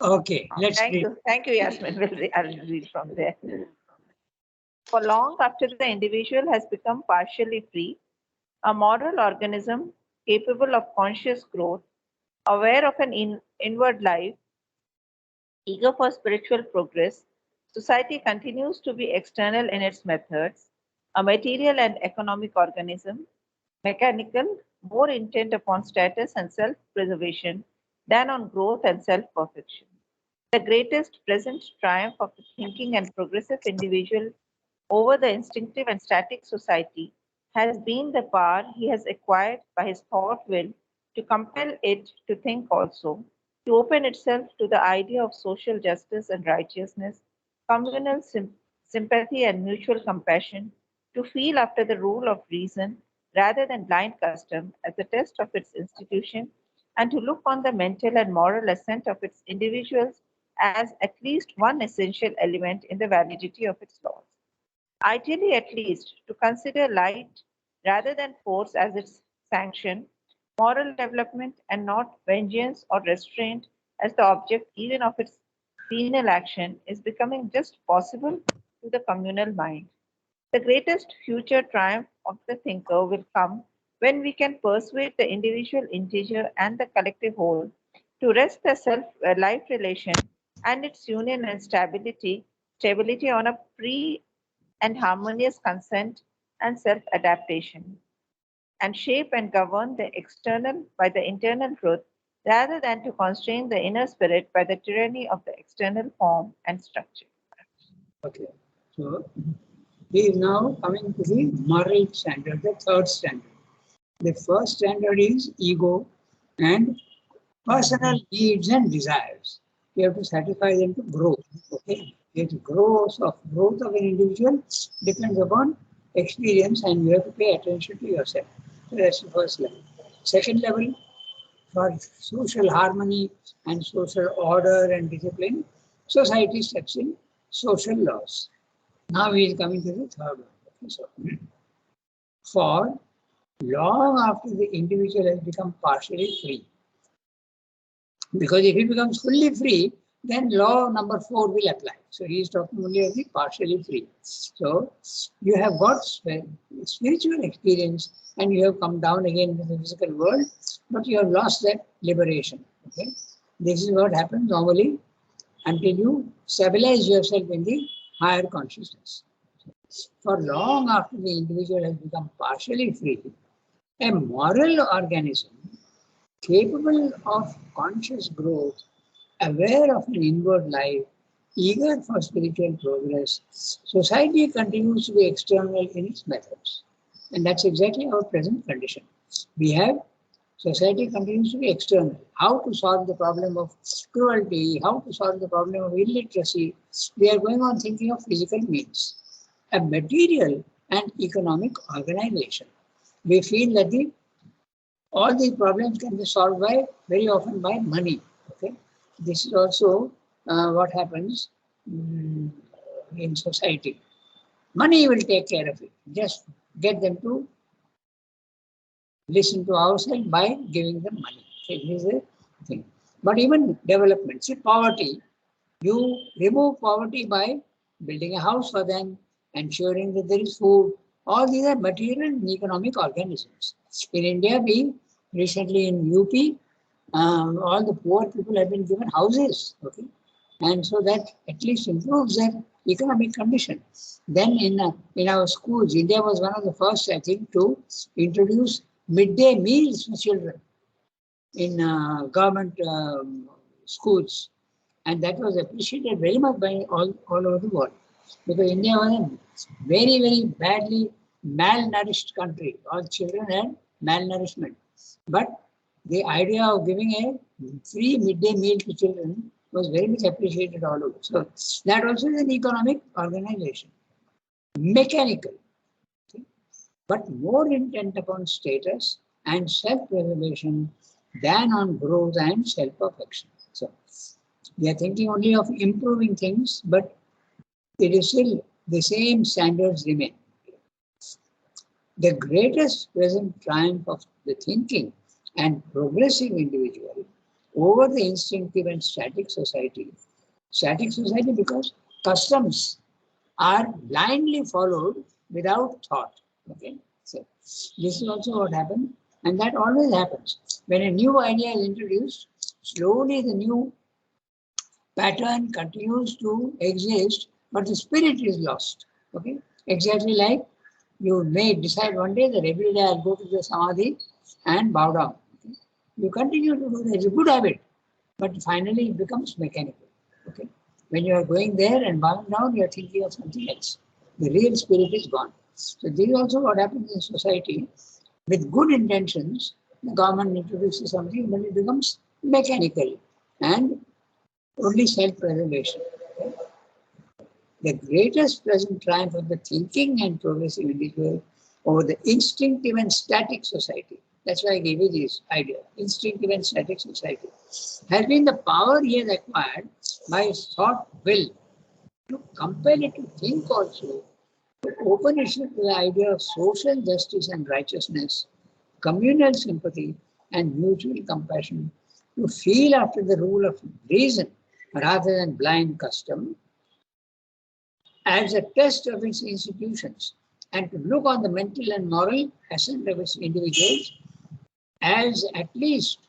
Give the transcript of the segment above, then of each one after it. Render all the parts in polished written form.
Okay, let's read. Thank you, Yasmin. I'll read from there. For long after the individual has become partially free, a moral organism capable of conscious growth, aware of an inward life, eager for spiritual progress, society continues to be external in its methods, a material and economic organism, mechanical, more intent upon status and self preservation than on growth and self perfection. The greatest present triumph of the thinking and progressive individual over the instinctive and static society has been the power he has acquired by his thought will to compel it to think also, to open itself to the idea of social justice and righteousness, communal sympathy and mutual compassion, to feel after the rule of reason rather than blind custom as the test of its institution, and to look on the mental and moral assent of its individuals as at least one essential element in the validity of its laws. Ideally, at least, to consider light rather than force as its sanction, moral development, and not vengeance or restraint as the object even of its penal action, is becoming just possible to the communal mind. The greatest future triumph of the thinker will come when we can persuade the individual integer and the collective whole to rest the self life relation and its union and stability on a free and harmonious consent and self adaptation, and shape and govern the external by the internal truth rather than to constrain the inner spirit by the tyranny of the external form and structure. Okay, so he is now coming to the moral standard, the third standard. The first standard is ego and personal needs and desires. You have to satisfy them to grow. Okay, the growth of an individual depends upon experience, and you have to pay attention to yourself. So that's the first level. Second level, for social harmony and social order and discipline, society steps in social laws. Now he is coming to the third one. Okay, so, for long after the individual has become partially free, because if he becomes fully free, then law number 4 will apply. So he is talking only of the partially free. So you have got spiritual experience and you have come down again into the physical world, but you have lost that liberation. Okay, this is what happens normally until you stabilize yourself in the higher consciousness. For long after the individual has become partially free, a moral organism capable of conscious growth, aware of an inward life, eager for spiritual progress, society continues to be external in its methods. And that's exactly our present condition. We have society continues to be external. How to solve the problem of cruelty, how to solve the problem of illiteracy, we are going on thinking of physical means. A material and economic organization. We feel that all these problems can be solved very often by money. Okay, this is also what happens in society. Money will take care of it. Just get them to listen to ourselves by giving them money. Okay, this is the thing. But even development, see poverty, you remove poverty by building a house for them, ensuring that there is food. All these are material and economic organisms. In India, we recently in UP, all the poor people have been given houses. Okay, and so that at least improves their economic condition. Then in our schools, India was one of the first, I think, to introduce midday meals for children in government schools, and that was appreciated very much by all over the world, because India was a very, very badly malnourished country. All children had malnourishment. But the idea of giving a free midday meal to children was very much appreciated all over. So that also is an economic organization. Mechanical, okay, but more intent upon status and self-preservation than on growth and self-perfection. So we are thinking only of improving things, but it is still the same standards remain. The greatest present triumph of the thinking and progressive individual over the instinctive and static society. Static society because customs are blindly followed without thought. Okay, so this is also what happened, and that always happens when a new idea is introduced. Slowly, the new pattern continues to exist, but the spirit is lost. Okay, exactly like you may decide one day that every day I'll go to the samadhi and bow down. Okay? You continue to do that. It's a good habit, but finally it becomes mechanical. Okay, when you are going there and bowing down, you are thinking of something else. The real spirit is gone. So this is also what happens in society. With good intentions, the government introduces something, but it becomes mechanical and only self-preservation. Okay? The greatest present triumph of the thinking and progressive individual over the instinctive and static society. That's why I gave you this idea, instinctive and static society, has been the power he has acquired by his thought will to compel it to think also, to open itself to the idea of social justice and righteousness, communal sympathy and mutual compassion, to feel after the rule of reason rather than blind custom, as a test of its institutions, and to look on the mental and moral ascent of its individuals as at least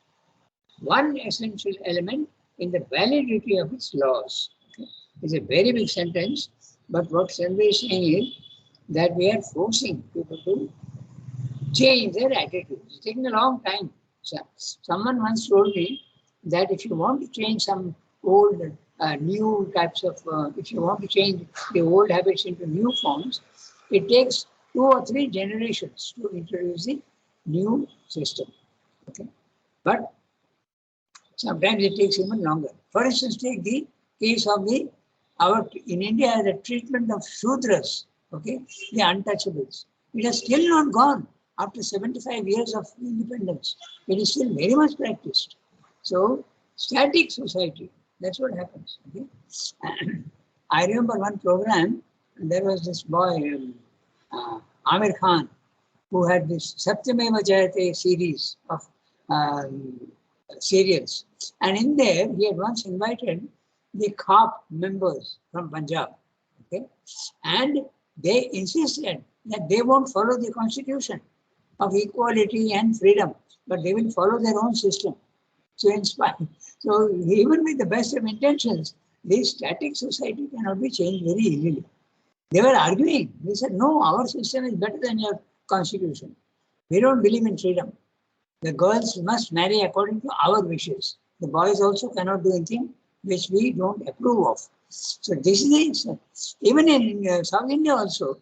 one essential element in the validity of its laws. Okay? It's a very big sentence, but what Sandhu is saying is that we are forcing people to change their attitudes. It's taking a long time. So, someone once told me that if you want to change some old, new types of, if you want to change the old habits into new forms, it takes 2 or 3 generations to introduce the new system. Okay, but sometimes it takes even longer. For instance, take the case of in India, the treatment of Shudras, okay, the untouchables. It has still not gone after 75 years of independence. It is still very much practiced. So, static society, that's what happens. Okay? I remember one program, and there was this boy, Amir Khan, who had this Satyameva Jayate series of serials. And in there, he had once invited the COP members from Punjab. Okay? And they insisted that they won't follow the constitution of equality and freedom, but they will follow their own system. So, even with the best of intentions, this static society cannot be changed very easily. They were arguing. They said, no, our system is better than your constitution. We don't believe in freedom. The girls must marry according to our wishes. The boys also cannot do anything which we don't approve of. So this is it. Even in South India also,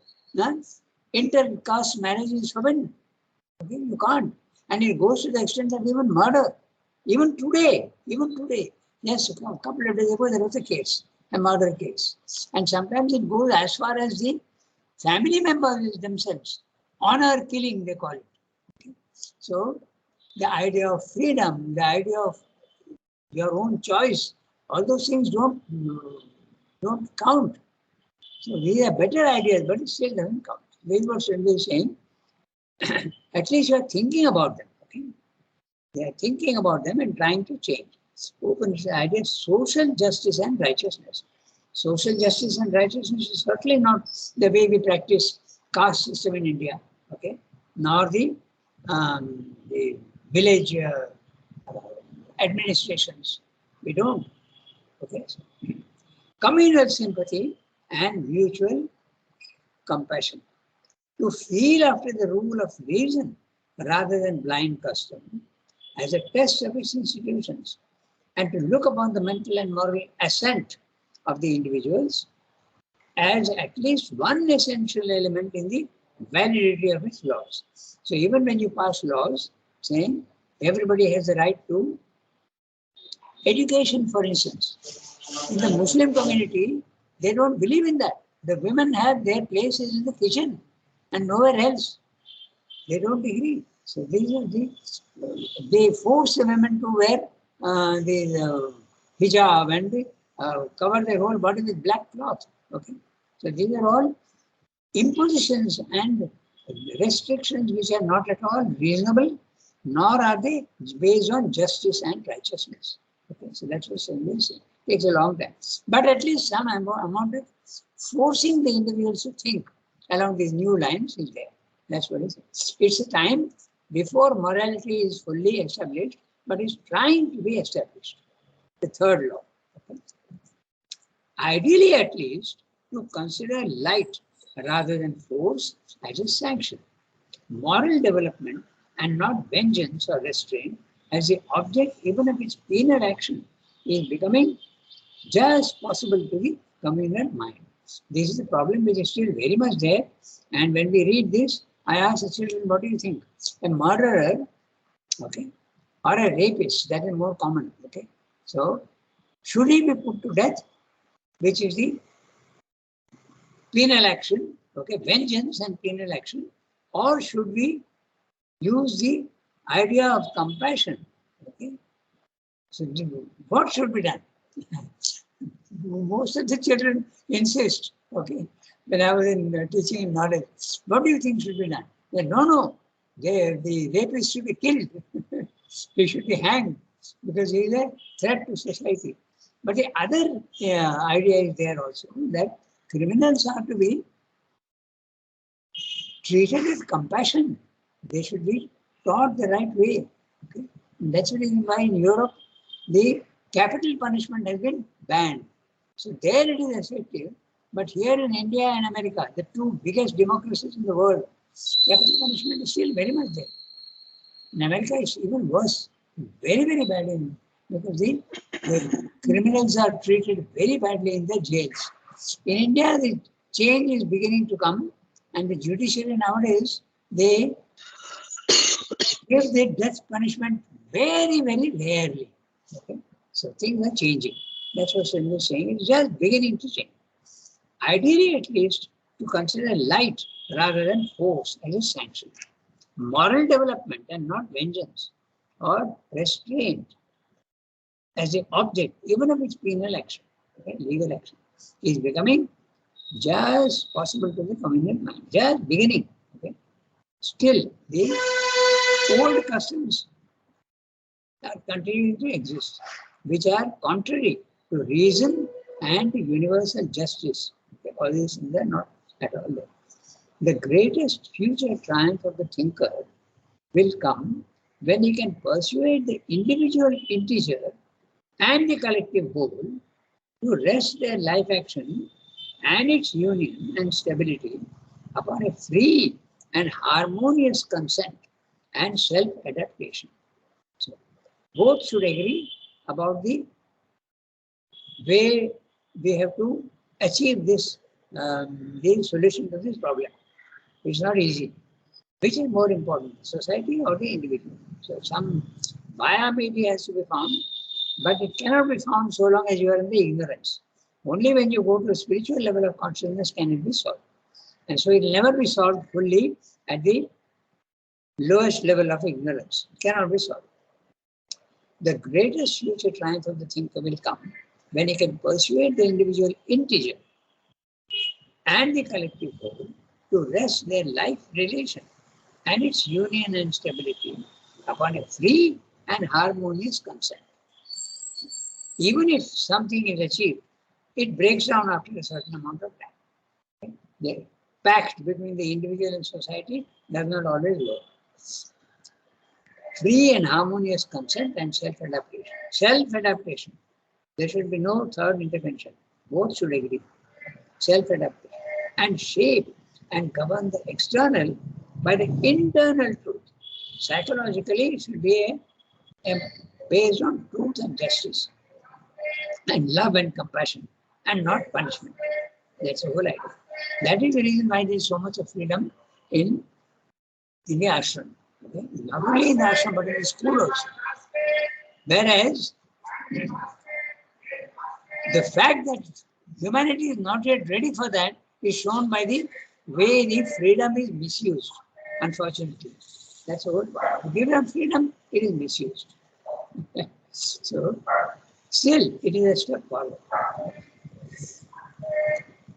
inter-caste marriage is forbidden. Okay, you can't. And it goes to the extent of even murder. Even today. Yes, a couple of days ago there was a case, a murder case. And sometimes it goes as far as the family members themselves. Honor killing, they call it. Okay. So the idea of freedom, the idea of your own choice, all those things don't count. So these are better ideas, but it still doesn't count. This is what Sandhu is saying. At least you are thinking about them. Okay? They are thinking about them and trying to change. Open the idea of social justice and righteousness. Social justice and righteousness is certainly not the way we practice caste system in India. Okay? Nor the village administrations. We don't. Okay. Communal sympathy and mutual compassion. To feel after the rule of reason rather than blind custom as a test of its institutions, and to look upon the mental and moral ascent of the individuals as at least one essential element in the validity of its laws. So even when you pass laws saying everybody has the right to education, for instance, in the Muslim community, they don't believe in that. The women have their places in the kitchen and nowhere else. They don't agree. So they force the women to wear the hijab and cover their whole body with black cloth. Okay, so these are all impositions and restrictions which are not at all reasonable nor are they based on justice and righteousness. Okay, so that's what Sangha is saying. Takes a long time. But at least some amount of forcing the individuals to think along these new lines is there. That's what it is. It's a time before morality is fully established, but it's trying to be established. The third law. Okay. Ideally, at least, to consider light rather than force as a sanction. Moral development and not vengeance or restraint as the object even of its penal action is becoming just possible to the communal mind. This is the problem which is still very much there. And when we read this, I ask the children, what do you think? A murderer, okay, or a rapist, that is more common, okay? So, should he be put to death, which is the penal action, okay, vengeance and penal action, or should we use the idea of compassion, okay? So, what should be done? Most of the children insist, okay, when I was in teaching in knowledge, what do you think should be done? They no, the rapist should be killed. He should be hanged because he is a threat to society. But the other idea is there also that criminals are to be treated with compassion. They should be taught the right way. Okay? And that's the reason why in Europe the capital punishment has been banned. So there it is effective, but here in India and America, the two biggest democracies in the world, capital punishment is still very much there. In America, it's even worse, very, very bad, because the criminals are treated very badly in the jails. In India, the change is beginning to come, and the judiciary nowadays, they give the death punishment very, very rarely. Okay? So things are changing. That's what Sindhu is saying. It's just beginning to change. Ideally, at least, to consider light rather than force as a sanction. Moral development and not vengeance or restraint as the object, even of its penal action, okay, legal action, is becoming just possible to the communal mind, just beginning. Okay. Still, the old customs are continuing to exist, which are contrary to reason and to universal justice. Okay. All these things are not at all there. The greatest future triumph of the thinker will come when he can persuade the individual integer and the collective whole to rest their life action and its union and stability upon a free and harmonious consent and self-adaptation. So, both should agree about the way we have to achieve this, the solution to this problem. It's not easy. Which is more important, society or the individual? So some viability has to be found, but it cannot be found so long as you are in the ignorance. Only when you go to a spiritual level of consciousness can it be solved. And so it will never be solved fully at the lowest level of ignorance. It cannot be solved. The greatest future triumph of the thinker will come when he can persuade the individual integer and the collective whole to rest their life relation and its union and stability upon a free and harmonious consent. Even if something is achieved, it breaks down after a certain amount of time. Okay? The pact between the individual and society does not always work. Free and harmonious consent and self-adaptation. Self-adaptation. There should be no third intervention. Both should agree. Self-adaptation. And shape and govern the external by the internal truth. Psychologically, it should be based on truth and justice, and love and compassion, and not punishment. That's the whole idea. That is the reason why there is so much of freedom in the ashram. Okay? Not only in the ashram, but in the school also. Whereas, the fact that humanity is not yet ready for that is shown by the way the freedom is misused, unfortunately. That's the whole part. Given freedom, it is misused. So, still, it is a step forward.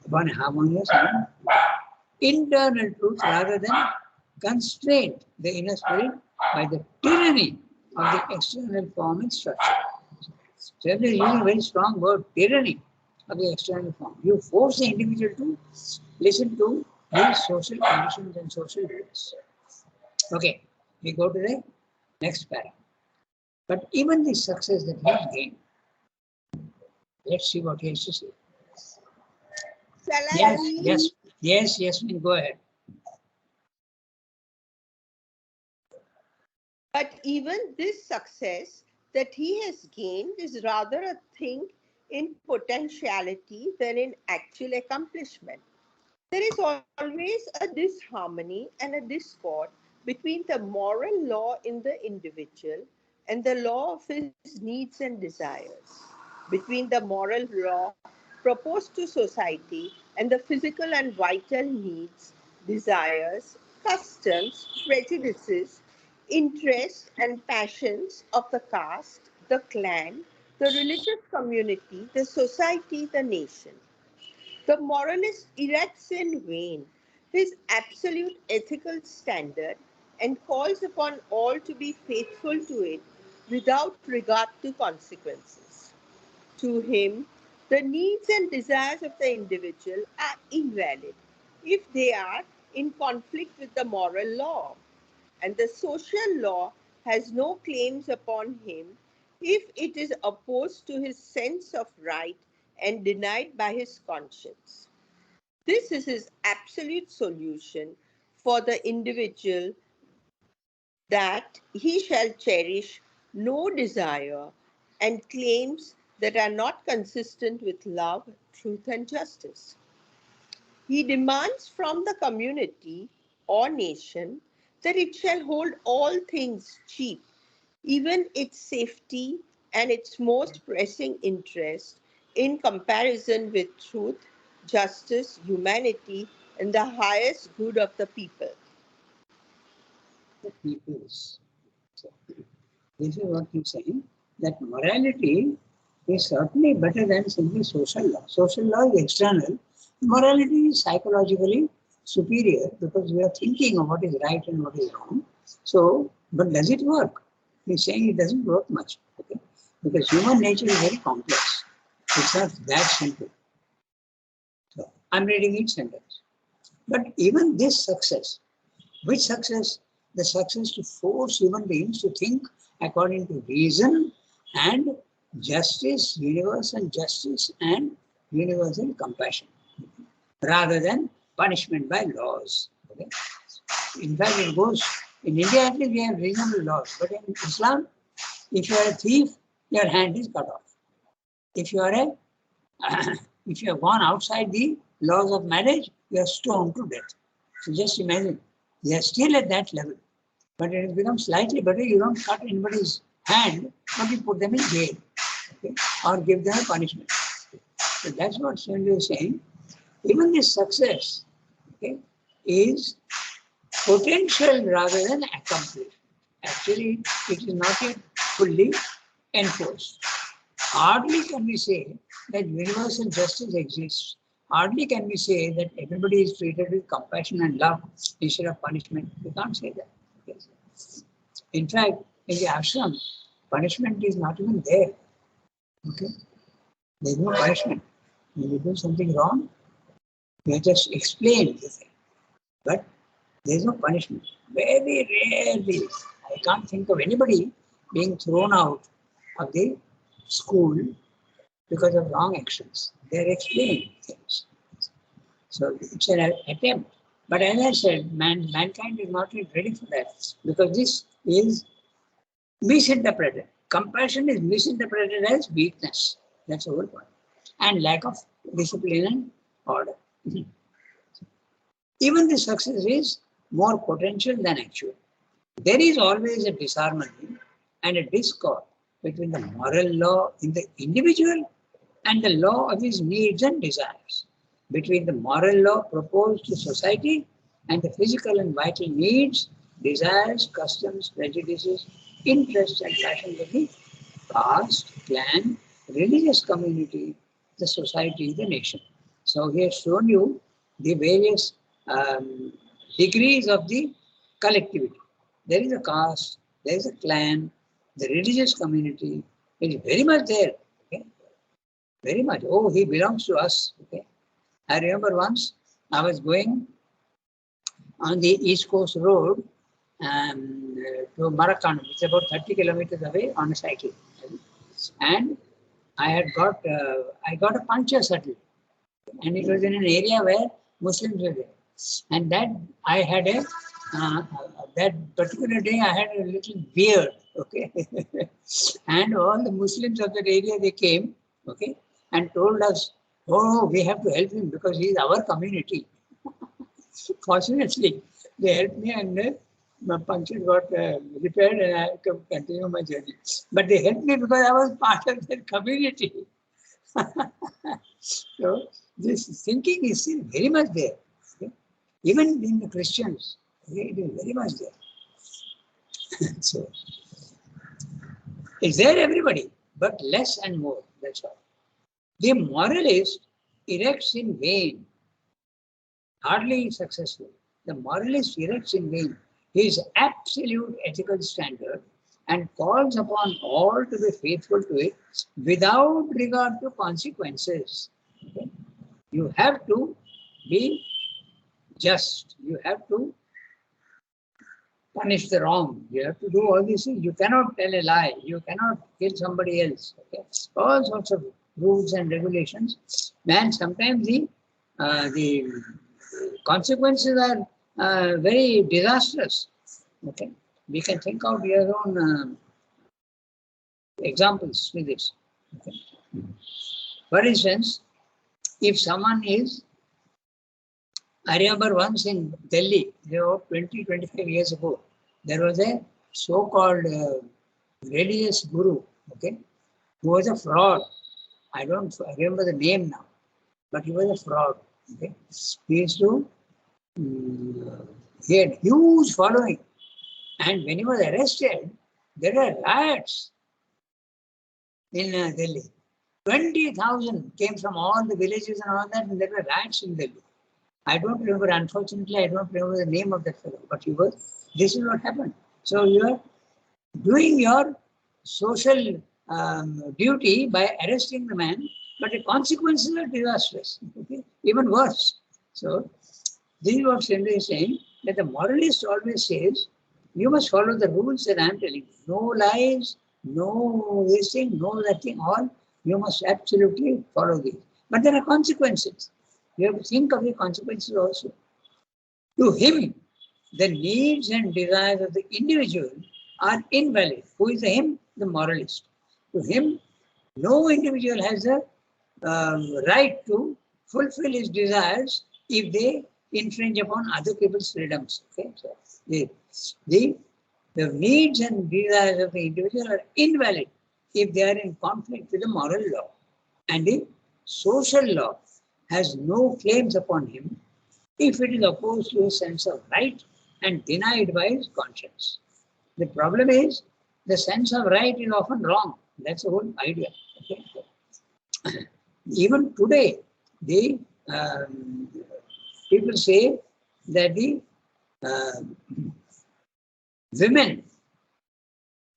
One harmonious and internal truth rather than constraint, the inner spirit, by the tyranny of the external form and structure. Tyranny is using a very strong word, tyranny of the external form. You force the individual to listen to these social conditions and social rules. Okay, we go to the next paragraph. But even the success that he has gained, let's see what he has to say. Shall I Yes, read? yes, go ahead. But even this success that he has gained is rather a thing in potentiality than in actual accomplishment. There is always a disharmony and a discord between the moral law in the individual and the law of his needs and desires, between the moral law proposed to society and the physical and vital needs, desires, customs, prejudices, interests, and passions of the caste, the clan, the religious community, the society, the nation. The moralist erects in vain his absolute ethical standard and calls upon all to be faithful to it without regard to consequences. To him, the needs and desires of the individual are invalid if they are in conflict with the moral law, and the social law has no claims upon him if it is opposed to his sense of right and denied by his conscience. This is his absolute solution for the individual, that he shall cherish no desire and claims that are not consistent with love, truth, and justice. He demands from the community or nation that it shall hold all things cheap, even its safety and its most pressing interest, in comparison with truth, justice, humanity, and the highest good of the people. The peoples. So, this is what he's saying, that morality is certainly better than simply social law. Social law is external. Morality is psychologically superior because we are thinking of what is right and what is wrong. So, but does it work? He's saying it doesn't work much. Okay? Because human nature is very complex. It's not that simple. So, I'm reading each sentence. But even this success, which success? The success to force human beings to think according to reason and justice, universal justice and universal compassion, rather than punishment by laws. Okay? In fact, it goes, in India at least we have reasonable laws, but in Islam, if you are a thief, your hand is cut off. If you are a, if you have gone outside the laws of marriage, you are stoned to death. So just imagine, they are still at that level. But it has become slightly better. You don't cut anybody's hand, but you put them in jail, okay? Or give them a punishment. So that's what Swami is saying. Even this success, okay, is potential rather than accomplished. Actually, it is not yet fully enforced. Hardly can we say that universal justice exists. Hardly can we say that everybody is treated with compassion and love instead of punishment. We can't say that. Yes. In fact, in the ashram, punishment is not even there. Okay? There is no punishment. When you do something wrong, you just explain the thing. But there is no punishment. Very rarely, I can't think of anybody being thrown out of the school because of wrong actions. They are explaining things. So it's an attempt. But as I said, mankind is not yet ready for that because this is misinterpreted. Compassion is misinterpreted as weakness. That's the whole point. And lack of discipline and order. Even the success is more potential than actual. There is always a disharmony and a discord between the moral law in the individual and the law of his needs and desires, between the moral law proposed to society and the physical and vital needs, desires, customs, prejudices, interests, and passions of the caste, clan, religious community, the society, the nation. So he has shown you the various degrees of the collectivity. There is a caste, there is a clan, the religious community is very much there. Okay? Very much. Oh, he belongs to us. Okay? I remember once I was going on the East Coast Road to Marathon, which is about 30 kilometers away on a cycle. And I got a puncture settled. And it was in an area where Muslims were there. And that I had that particular day I had a little beard, okay? And all the Muslims of that area, they came, okay, and told us, oh, we have to help him because he is our community. Fortunately, they helped me and my puncture got repaired and I could continue my journey. But they helped me because I was part of their community. So this thinking is still very much there. Okay? Even in the Christians, okay, it is very much there. So it's there everybody, but less and more, that's all. The moralist erects in vain, hardly successful. The moralist erects in vain his absolute ethical standard and calls upon all to be faithful to it without regard to consequences. Okay? You have to be just. You have to punish the wrong. You have to do all these things. You cannot tell a lie. You cannot kill somebody else. Okay? All sorts of rules and regulations. And sometimes the consequences are very disastrous. Okay, we can think out your own examples with this. Okay. For instance, if someone is, I remember once in Delhi, about 20-25 years ago, there was a so-called religious guru, okay, who was a fraud. I don't remember the name now, but he was a fraud. Okay, he used to. He had huge following, and when he was arrested, there were riots in Delhi. 20,000 came from all the villages and all that, and there were riots in Delhi. I don't remember, unfortunately, I don't remember the name of that fellow, but this is what happened. So you are doing your social duty by arresting the man, but the consequences are disastrous, okay? Even worse. So this is what Shendra is saying, that the moralist always says, you must follow the rules that I am telling you. No lies, no this thing, no that thing, all. You must absolutely follow this. But there are consequences. You have to think of the consequences also. To him, the needs and desires of the individual are invalid. Who is the him? The moralist. To him, no individual has a right to fulfill his desires if they infringe upon other people's freedoms. Okay? So the needs and desires of the individual are invalid if they are in conflict with the moral law. And the social law has no claims upon him if it is opposed to his sense of right and denied by his conscience. The problem is the sense of right is often wrong. That's the whole idea. Okay? Even today, the people say that the women,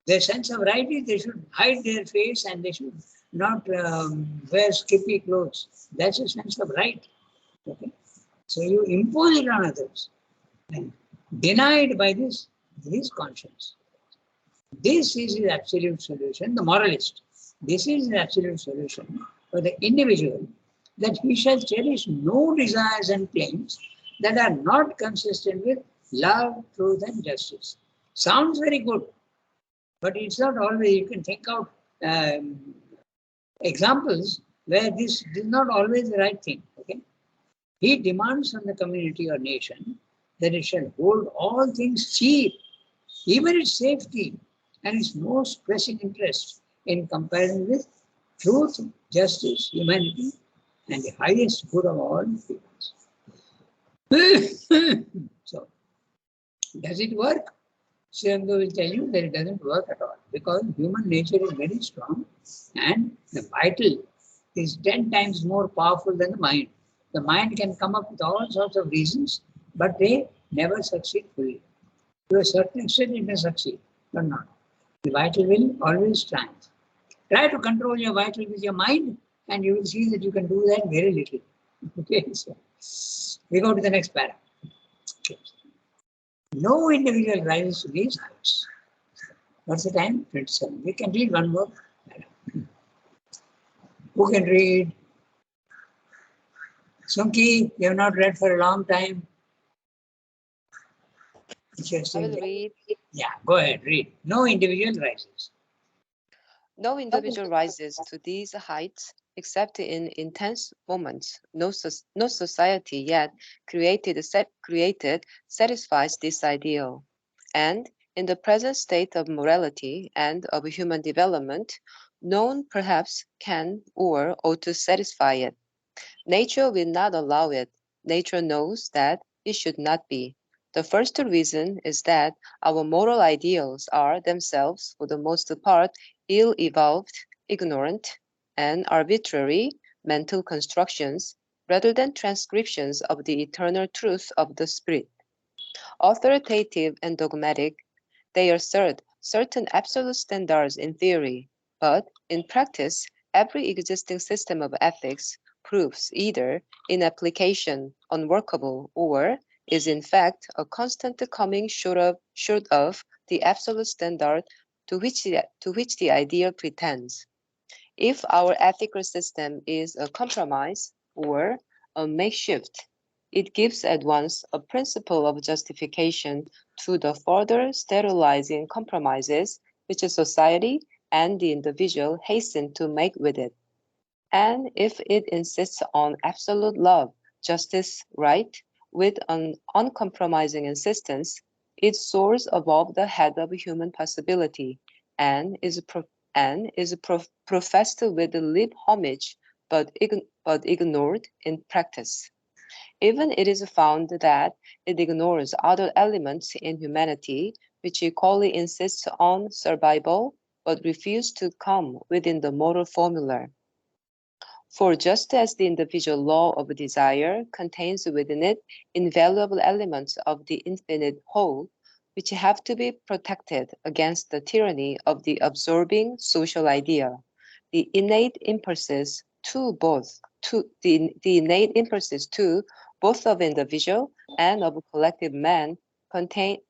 their sense of right is they should hide their face and they should not wear skimpy clothes. That's a sense of right. Okay? So you impose it on others and denied by his conscience. This is his absolute solution, the moralist. This is his absolute solution for the individual, that he shall cherish no desires and claims that are not consistent with love, truth, and justice. Sounds very good, but it's not always. You can think out examples where this is not always the right thing. Okay? He demands from the community or nation that it shall hold all things cheap, even its safety and its most pressing interests in comparison with truth, justice, humanity, and the highest good of all peoples. So, does it work? Sri Aurobindo will tell you that it doesn't work at all, because human nature is very strong and the vital is 10 times more powerful than the mind. The mind can come up with all sorts of reasons, but they never succeed fully. To a certain extent, it may succeed, or not. The vital will always triumphs. Try to control your vital with your mind, and you will see that you can do that very little. Okay, so we go to the next paragraph. Okay. No individual rises to these heights. What's the time? 27. We can read one more paragraph. Who can read? Sunki, you have not read for a long time. I will read. Yeah, go ahead, read. No individual rises. No individual rises to these heights except in intense moments. No society yet created satisfies this ideal. And in the present state of morality and of human development, none perhaps can or ought to satisfy it. Nature will not allow it. Nature knows that it should not be. The first reason is that our moral ideals are themselves, for the most part, ill-evolved, ignorant, and arbitrary mental constructions rather than transcriptions of the eternal truth of the Spirit. Authoritative and dogmatic, they assert certain absolute standards in theory, but in practice, every existing system of ethics proves either in application unworkable or is in fact a constant coming short of the absolute standard to which the ideal pretends. If our ethical system is a compromise or a makeshift, it gives at once a principle of justification to the further sterilizing compromises which a society and the individual hasten to make with it. And if it insists on absolute love, justice, right, with an uncompromising insistence, it soars above the head of human possibility and is professed with lip homage, but ignored in practice. Even it is found that it ignores other elements in humanity, which equally insists on survival, but refuse to come within the moral formula. For just as the individual law of desire contains within it invaluable elements of the infinite whole, which have to be protected against the tyranny of the absorbing social idea, the innate impulses to both of individual and of collective man contain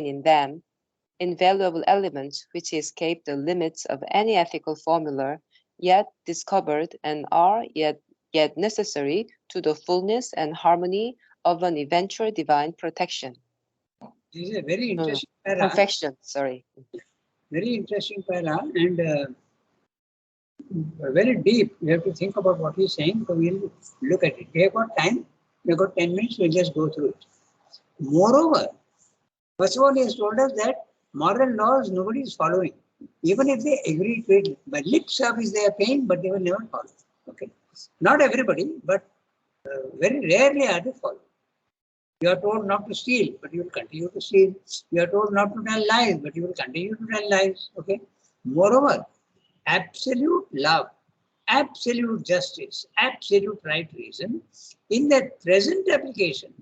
in them invaluable elements which escape the limits of any ethical formula, yet discovered and are yet necessary to the fullness and harmony of an eventual divine protection. This is a very interesting para. Perfection, sorry. Very interesting para and very deep. You have to think about what he's saying, so we'll look at it. We have got time. We have got 10 minutes. We'll just go through it. Moreover, first of all, he has told us that moral laws nobody is following. Even if they agree to it, by lip service they are paying, but they will never follow. Okay, not everybody, but very rarely are they followed. You are told not to steal, but you will continue to steal. You are told not to tell lies, but you will continue to tell lies. Okay. Moreover, absolute love, absolute justice, absolute right reason, in their present application,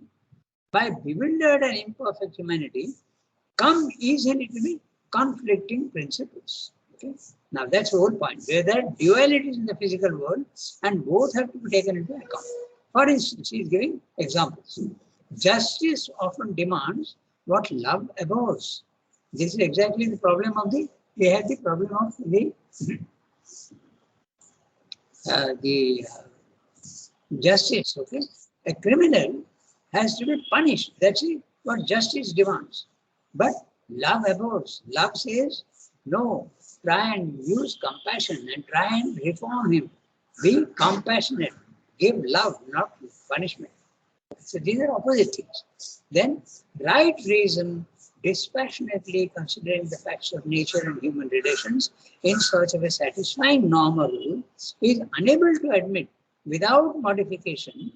by bewildered and imperfect humanity, come easily to be conflicting principles. Okay? Now that's the whole point, where there are dualities in the physical world and both have to be taken into account. For instance, he is giving examples. Justice often demands what love abhors. This is exactly the problem of we have the problem of the justice. Okay, a criminal has to be punished. That's what justice demands. But love abhors. Love says, no, try and use compassion and try and reform him. Be compassionate. Give love, not punishment. So these are opposite things. Then right reason, dispassionately considering the facts of nature and human relations in search of a satisfying normal rule, is unable to admit without modification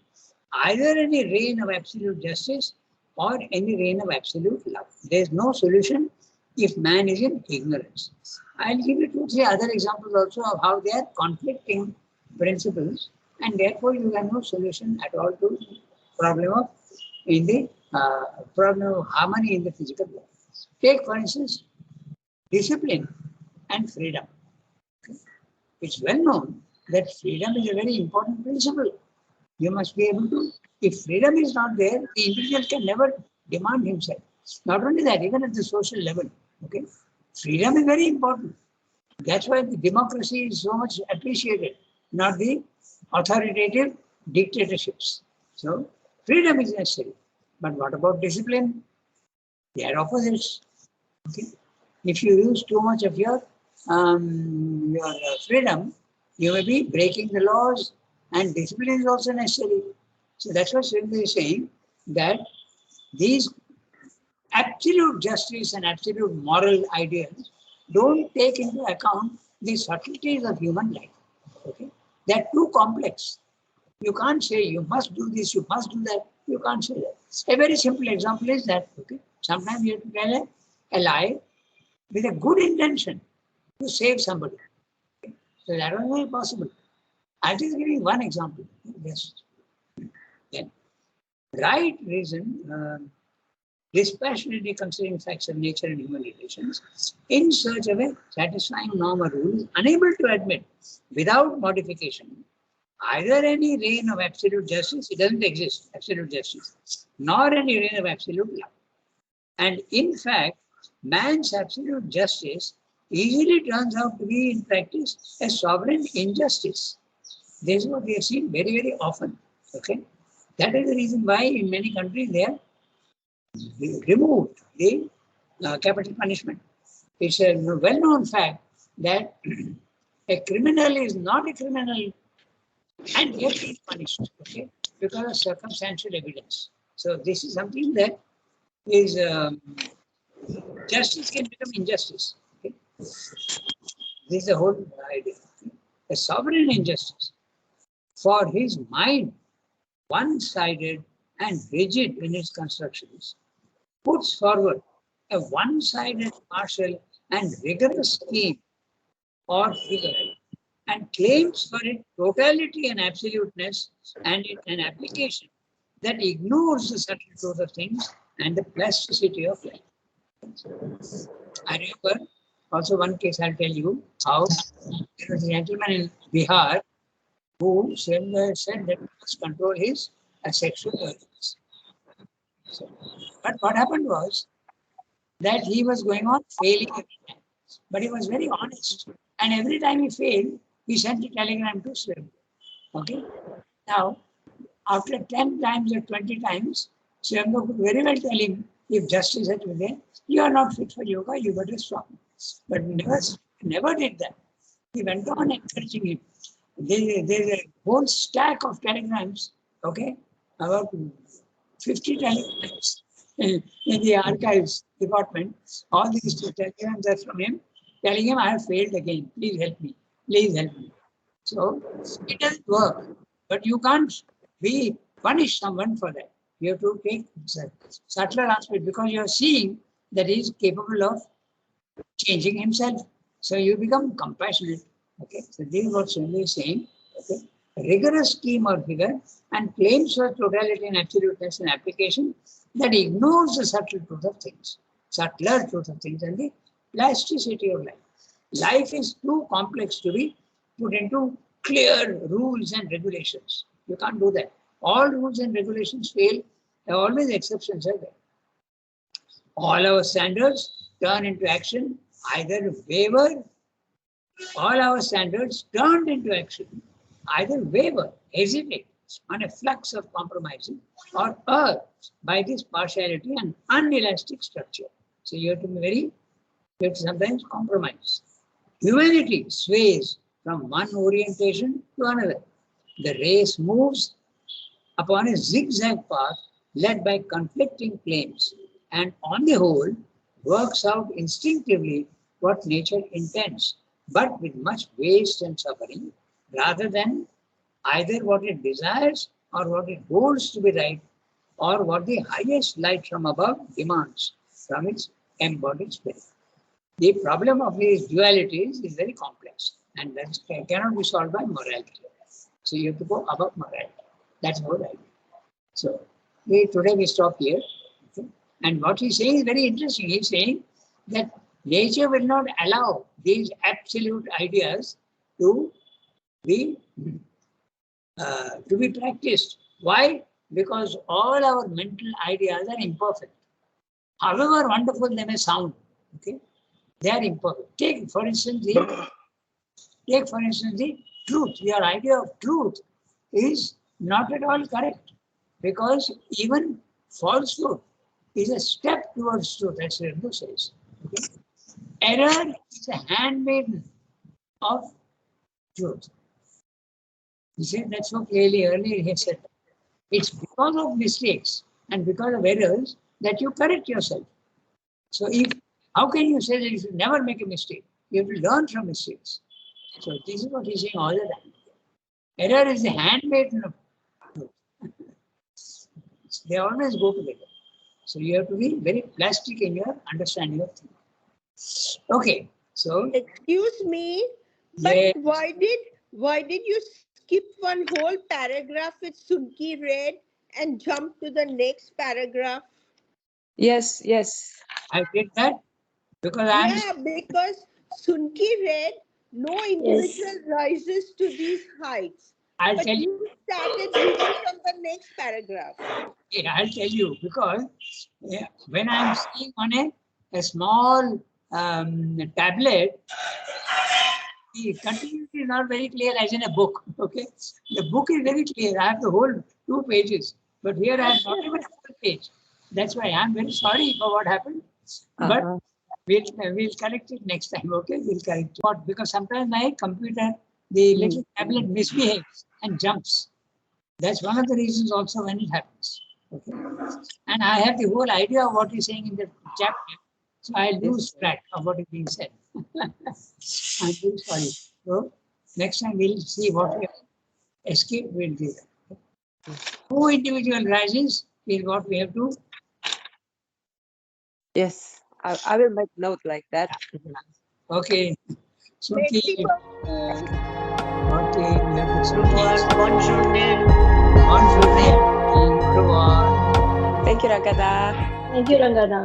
either any reign of absolute justice or any reign of absolute love. There is no solution if man is in ignorance. I'll give you 2 or 3 other examples also of how they are conflicting principles, and therefore you have no solution at all to the problem of in the problem of harmony in the physical world. Take, for instance, discipline and freedom. It's well known that freedom is a very important principle. You must be able to, if freedom is not there, the individual can never demand himself. Not only that, even at the social level, okay, freedom is very important. That's why the democracy is so much appreciated, not the authoritative dictatorships. So freedom is necessary. But what about discipline? They are opposites. Okay? If you use too much of your freedom, you may be breaking the laws, and discipline is also necessary. So that's what Srimati is saying, that these absolute justice and absolute moral ideals don't take into account the subtleties of human life. Okay? They're too complex. You can't say you must do this, you must do that. You can't say that. A very simple example is that, okay, sometimes you have to tell a lie with a good intention to save somebody. Okay? So that was very possible. I'll just give you one example. Yes. Then, right reason, dispassionately considering facts of nature and human relations, in search of a satisfying norm or rule, is unable to admit, without modification, either any reign of absolute justice, it doesn't exist, absolute justice, nor any reign of absolute love. And in fact, man's absolute justice easily turns out to be, in practice, a sovereign injustice. This is what we have seen very, very often. Okay, that is the reason why in many countries they have removed the capital punishment. It's a well-known fact that a criminal is not a criminal and yet he is punished, okay, because of circumstantial evidence. So this is something that is justice can become injustice. Okay? This is the whole idea. A sovereign injustice. For his mind, one-sided and rigid in its constructions, puts forward a one-sided, partial and rigorous scheme or figure and claims for it totality and absoluteness and an application that ignores the subtle truth of things and the plasticity of life. I remember also one case I'll tell you how there was a gentleman in Bihar who said that he must control his sexual urges. So, but what happened was that he was going on failing every time. But he was very honest. And every time he failed, he sent a telegram to Sri Lanka. Okay? Now, after 10 times or 20 times, Sri Lanka could very well tell him, if justice had been there, you are not fit for yoga, you better stop. But never did that. He went on encouraging him. There's a whole stack of telegrams, okay, about 50 telegrams in the archives department. All these telegrams are from him, telling him, I have failed again. Please help me. Please help me. So it doesn't work. But you can't punish someone for that. You have to take subtler aspect because you are seeing that he is capable of changing himself. So you become compassionate. Okay. So this is what Srimati is saying. Okay. A rigorous scheme or figure and claims for totality and absoluteness in application that ignores the subtle truth of things, subtler truth of things and the plasticity of life. Life is too complex to be put into clear rules and regulations. You can't do that. All rules and regulations fail. There are always exceptions are there. All our standards turn into action, either waver, all our standards turned into action, either waver, hesitate on a flux of compromising or err by this partiality and unelastic structure. So you have to be you have to sometimes compromise. Humanity sways from one orientation to another. The race moves upon a zigzag path led by conflicting claims and on the whole works out instinctively what nature intends, but with much waste and suffering rather than either what it desires or what it holds to be right or what the highest light from above demands from its embodied spirit. The problem of these dualities is very complex and that cannot be solved by morality. So you have to go above morality. That's the whole idea. So today we stop here. And what he's saying is very interesting. He's saying that nature will not allow these absolute ideas to be practiced. Why? Because all our mental ideas are imperfect. However wonderful they may sound, okay, they are imperfect. Take for instance the truth. Your idea of truth is not at all correct, because even falsehood is a step towards truth, as Srindu says. Okay? Error is a handmaiden of truth. He said that so clearly earlier. He said it's because of mistakes and because of errors that you correct yourself. So how can you say that you should never make a mistake? You have to learn from mistakes. So this is what he's saying all the time. Error is the handmaiden of truth. They always go together. So you have to be very plastic in your understanding of things. Okay, so Excuse me, but yeah, why did you skip one whole paragraph which Sunki read and jump to the next paragraph? Yes, I did that because I am. Yeah, because Sunki read, no individual rises to these heights. I'll But tell you. you started reading from the next paragraph. Yeah, I'll tell you because when I'm seeing on a small tablet, the continuity is not very clear as in a book. Okay, the book is very clear. I have the whole 2 pages, but here I have not even a full page. That's why I'm very sorry for what happened. But we'll correct it next time. Okay, we'll correct it. But because sometimes my computer, the little tablet misbehaves and jumps. That's one of the reasons also when it happens. Okay. And I have the whole idea of what he's saying in the chapter, so I lose track of what is being said. I'm very sorry. So next time we'll see what we have escaped. We'll do that. Who individual rises is what we have to. yes. I will make note like that. Okay. So Let's see okay, what- we have the Suki. Bonjour. Bonjour. Au revoir. Thank you, Ragada. Thank you, Rangada.